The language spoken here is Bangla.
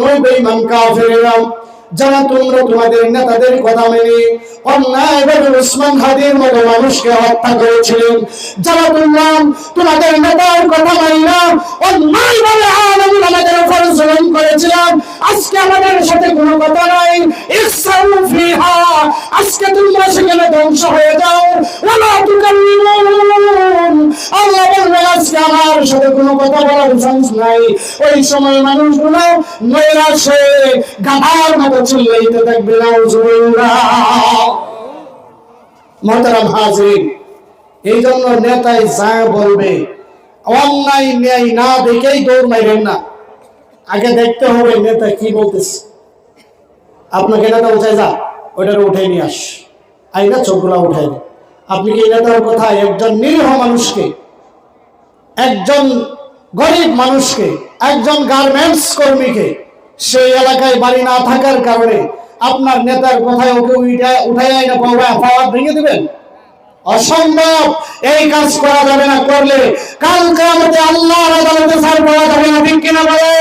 নয় বেঈমান কাফেররা যারা তোমরা তোমাদের নেতাদের কথা মেনে অন্যায়ভাবে ওসমান হাদির মতো মানুষকে হত্যা করেছিলেন, যারা তোমরা তোমাদের নেতার কথা মানি না অন্যায়ভাবে আলেম আমাদের উপর জুলুম করেছিলাম, আজকে আমাদের সাথে কোনো কথা নাই, ইসরাউ ফিহা, আজকে তোমরা সেখানে ধ্বংস হয়ে যাও, ওয়ালা তুকাল্লিমুন, আল্লাহ বলবেন আজকে আমার সাথে কোনো কথা বলার চান্স নাই। ওই সময় মানুষগুলো নৈরাশে গাধার মতো চিল্লাইতে থাকবে, নাউজুবিল্লাহ। মুহতারাম হাজিরিন, এই জন্য নেতাই যা বলবে অন্যায় ন্যায় না দেখেই দৌড় মারবেন না, আগে দেখতে হবে নেতা কি বলতেছে। আপনাকে নেতা উঠায় যা, ওইটার উঠে নিয়ে আস, আইনা চোখগুলা উঠাই দেয়। আপনি কি নেতার কথা একজন নিরীহ মানুষকে, একজন গরিব মানুষকে, একজন গার্মেন্টস কর্মীকে, সেই এলাকায় বাড়ি না থাকার কারণে আপনার নেতার কথায় ওকে উঠাই আইনা পাওয়া ভেঙে দিবেন? অসম্ভব, এই কাজ করা যাবে না। করলে কাল কিয়ামতে আল্লাহর আদালতে ছাড় পাওয়া যাবে না, ঠিক কিনা বলেন?